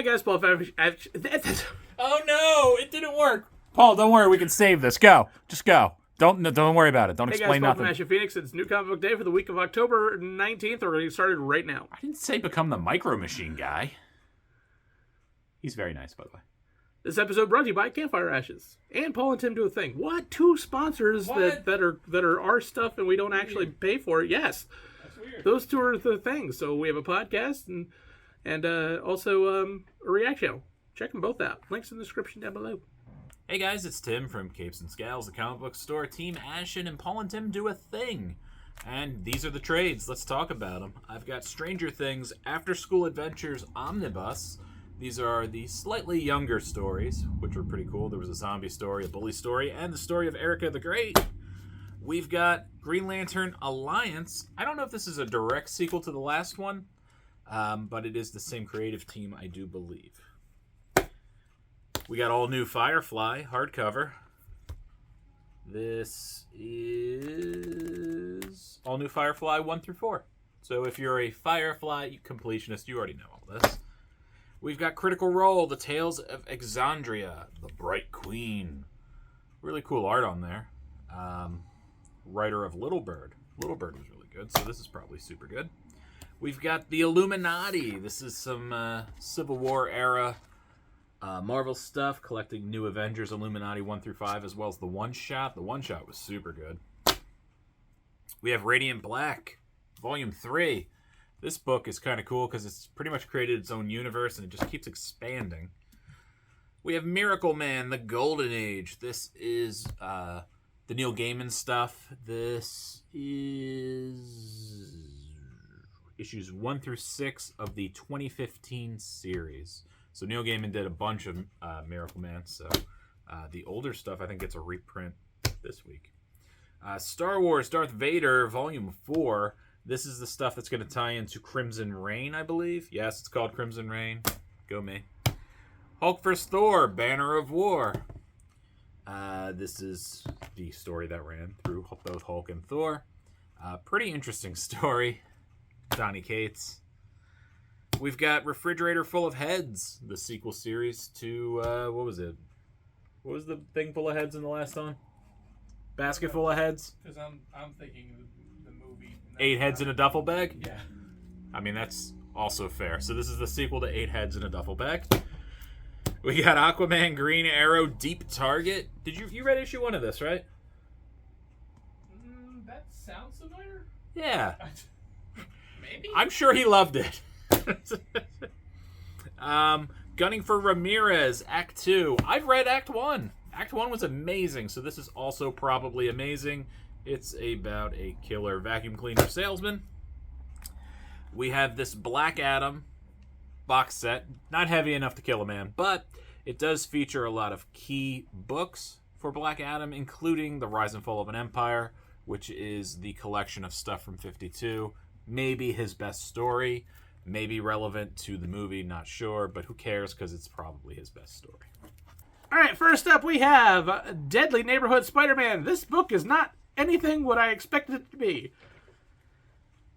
guys, Paul. Oh no, it didn't work. Paul, don't worry. We can save this. Go. Just go. Don't worry about it. Don't explain Paul nothing. From Ashen Phoenix. It's New Comic Book Day for the week of October 19th. We're getting started right now. I didn't say become the Micro Machine guy. He's very nice, by the way. This episode brought to you by Campfire Ashes and Paul and Tim Do a Thing. What? Two sponsors that are our stuff and we don't actually pay for it. Yes, that's weird. Those two are the things. So we have a podcast and also a React channel. Check them both out. Links in the description down below. Hey guys, it's Tim from Capes and Scowls, the comic book store. Team Ashen and Paul and Tim Do a Thing. And these are the trades. Let's talk about them. I've got Stranger Things After School Adventures Omnibus. These are the slightly younger stories, which were pretty cool. There was a zombie story, a bully story, and the story of Erica the Great. We've got Green Lantern Alliance. I don't know if this is a direct sequel to the last one, but it is the same creative team, I do believe. We got all new Firefly hardcover. This is all new Firefly 1 through 4. So if you're a Firefly completionist, you already know all this. We've got Critical Role, The Tales of Exandria, The Bright Queen. Really cool art on there. Writer of Little Bird. Little Bird was really good, so this is probably super good. We've got The Illuminati. This is some Civil War era Marvel stuff, collecting New Avengers, Illuminati 1 through 5, as well as the one-shot. The one-shot was super good. We have Radiant Black, Volume 3. This book is kind of cool because it's pretty much created its own universe and it just keeps expanding. We have Miracle Man, The Golden Age. This is the Neil Gaiman stuff. This is issues 1 through 6 of the 2015 series. So Neil Gaiman did a bunch of Miracle Man. So the older stuff I think gets a reprint this week. Star Wars Darth Vader, Volume 4. This is the stuff that's going to tie into Crimson Reign, I believe. Yes, it's called Crimson Reign. Go me. Hulk vs. Thor, Banner of War. This is the story that ran through both Hulk and Thor. Pretty interesting story. Donny Cates. We've got Refrigerator Full of Heads, the sequel series to, what was it? What was the thing full of heads in the last one? Basket full of heads? Because I'm thinking the movie. 8 heads in a duffel bag? Yeah. I mean, that's also fair. So this is the sequel to 8 heads in a duffel bag. We got Aquaman, Green Arrow, Deep Target. Did you read issue 1 of this, right? That sounds familiar. Yeah. Maybe. I'm sure he loved it. Gunning for Ramirez, Act 2. I've read Act 1. Act 1 was amazing, so this is also probably amazing. It's about a killer vacuum cleaner salesman. We have this Black Adam box set. Not heavy enough to kill a man, but it does feature a lot of key books for Black Adam, including The Rise and Fall of an Empire, which is the collection of stuff from 52. Maybe his best story. Maybe relevant to the movie, not sure, but who cares because it's probably his best story. All right, first up we have Deadly Neighborhood SpiderMan. This book is not anything what I expected it to be.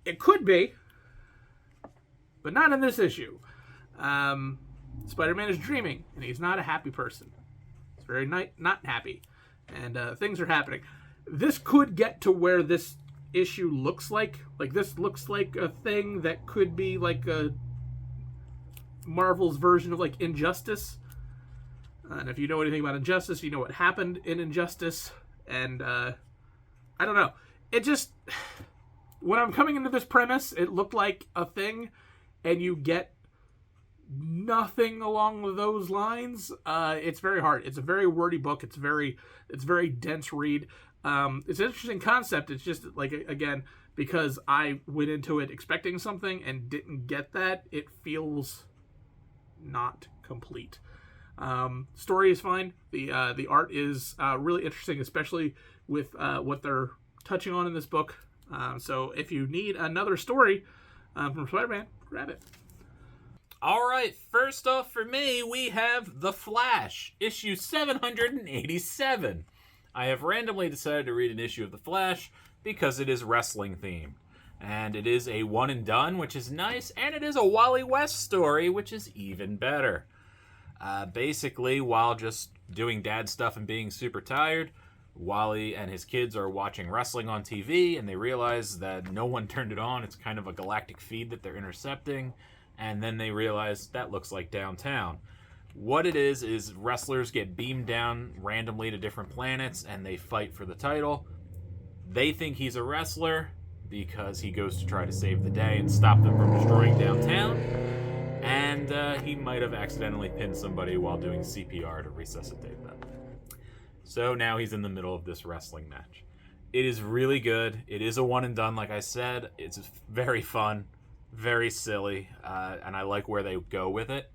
It could be, but not in this issue. Spider-Man is dreaming, and he's not a happy person. He's very not happy, and things are happening. This could get to where this issue looks like. Like, this looks like a thing that could be like a Marvel's version of, like, Injustice. And if you know anything about Injustice, you know what happened in Injustice. And, I don't know. It just... When I'm coming into this premise, it looked like a thing, and you get nothing along those lines. It's very hard. It's a very wordy book. It's very dense read. It's an interesting concept. It's just, like, again, because I went into it expecting something and didn't get that, it feels not complete. Story is fine. The art is really interesting, especially with what they're touching on in this book. So if you need another story from Spider-Man, grab it. All right, first off for me, we have The Flash, issue 787. I have randomly decided to read an issue of The Flash because it is wrestling themed. And it is a one and done, which is nice, and it is a Wally West story, which is even better. Basically, while just doing dad stuff and being super tired, Wally and his kids are watching wrestling on TV, and they realize that no one turned it on. It's kind of a galactic feed that they're intercepting, and then they realize that looks like downtown. What it is wrestlers get beamed down randomly to different planets, and they fight for the title. They think he's a wrestler because he goes to try to save the day and stop them from destroying downtown. And he might have accidentally pinned somebody while doing CPR to resuscitate them. So now he's in the middle of this wrestling match. It is really good. It is a one and done, like I said. It's very fun, very silly, and I like where they go with it.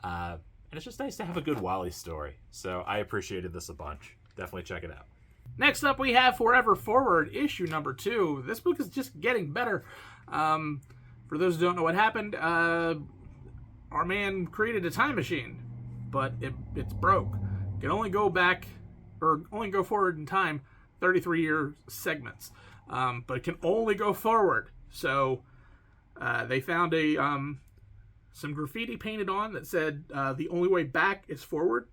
And it's just nice to have a good Wally story. So I appreciated this a bunch. Definitely check it out. Next up, we have Forever Forward, issue number 2. This book is just getting better. For those who don't know what happened, our man created a time machine, but it's broke. It can only go back, or only go forward in time, 33-year segments. But it can only go forward. So they found some graffiti painted on that said the only way back is forward.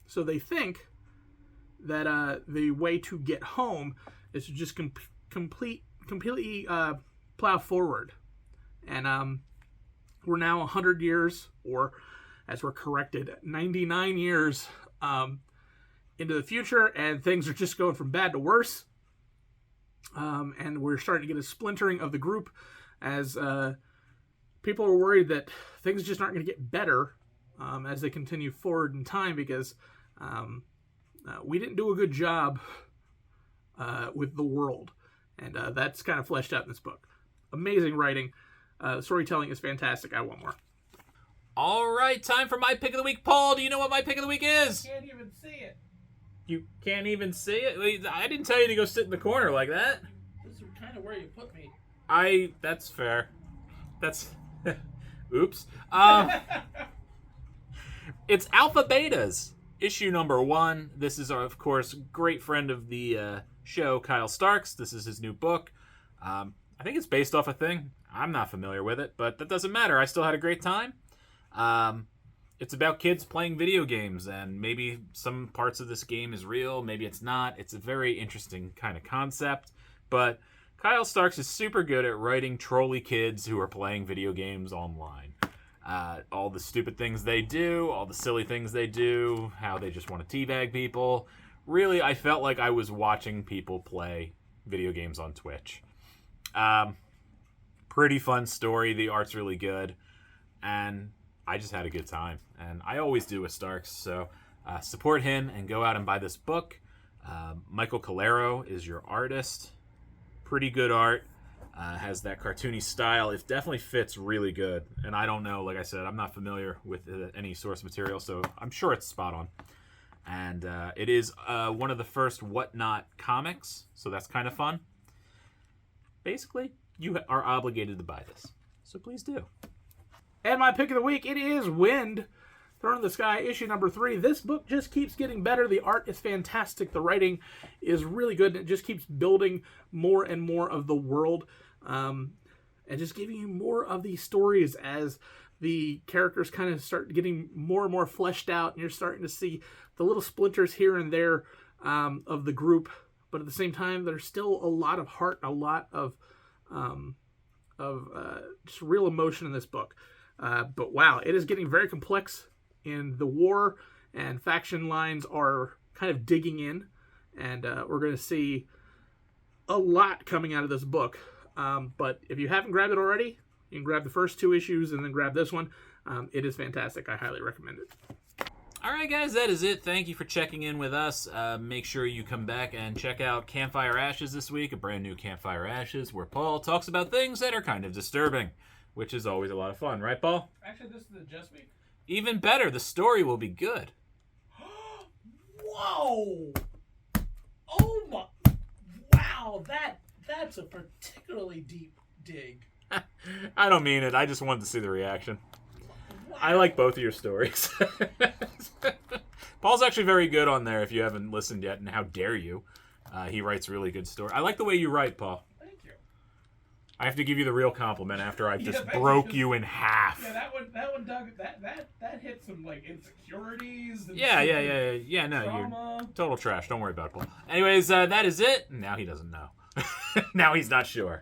So they think that the way to get home is to just completely plow forward. And we're now 100 years, or as we're corrected, 99 years into the future, and things are just going from bad to worse. And we're starting to get a splintering of the group as people are worried that things just aren't going to get better as they continue forward in time, because we didn't do a good job with the world. And that's kind of fleshed out in this book. Amazing writing. Storytelling is fantastic. I want more. All right, time for my pick of the week. Paul, do you know what my pick of the week is? Can't even see it. You can't even see it? Wait, I didn't tell you to go sit in the corner like that. This is kind of where you put me. That's fair. That's... Oops. It's Alpha Betas, issue number 1. This is, of course, great friend of the show, Kyle Starks. This is his new book. I think it's based off a thing. I'm not familiar with it, but that doesn't matter. I still had a great time. It's about kids playing video games, and maybe some parts of this game is real, maybe it's not. It's a very interesting kind of concept, but Kyle Starks is super good at writing trolly kids who are playing video games online. All the stupid things they do, all the silly things they do, how they just want to teabag people. Really, I felt like I was watching people play video games on Twitch. Pretty fun story. The art's really good. And I just had a good time. And I always do with Starks. So support him and go out and buy this book. Michael Calero is your artist. Pretty good art. Has that cartoony style. It definitely fits really good. And I don't know, like I said, I'm not familiar with any source material, so I'm sure it's spot on. And it is one of the first Whatnot comics, so that's kind of fun. Basically, you are obligated to buy this, so please do. And my pick of the week, it is Wind, Throne in the Sky, issue number 3. This book just keeps getting better. The art is fantastic. The writing is really good. And it just keeps building more and more of the world. And just giving you more of these stories as the characters kind of start getting more and more fleshed out. And you're starting to see the little splinters here and there of the group. But at the same time, there's still a lot of heart, a lot of just real emotion in this book. But wow, it is getting very complex. And the war and faction lines are kind of digging in. And we're going to see a lot coming out of this book. But if you haven't grabbed it already, you can grab the first 2 issues and then grab this one. It is fantastic. I highly recommend it. All right, guys, that is it. Thank you for checking in with us. Make sure you come back and check out Campfire Ashes this week, a brand new Campfire Ashes, where Paul talks about things that are kind of disturbing, which is always a lot of fun. Right, Paul? Actually, this is the Just Week. Even better, the story will be good. Whoa! Oh my! Wow, that's a particularly deep dig. I don't mean it. I just wanted to see the reaction. Wow. I like both of your stories. Paul's actually very good on there if you haven't listened yet, and how dare you. He writes really good stories. I like the way you write, Paul. Thank you. I have to give you the real compliment after I just that broke just- you in half. Yeah, that one, Doug. That hit some like insecurities. And Yeah. No, trauma. you're total trash. Don't worry about it, Paul. Anyways, that is it. Now he doesn't know. Now he's not sure.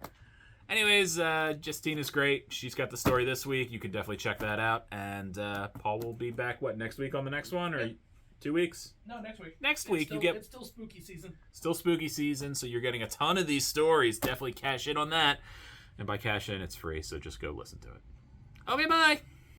Anyways, Justina's great. She's got the story this week. You can definitely check that out. And Paul will be back, next week on the next one? Or 2 weeks? No, next week. Next week, you get... It's still spooky season. Still spooky season, so you're getting a ton of these stories. Definitely cash in on that. And by cash in, it's free, so just go listen to it. Okay, bye!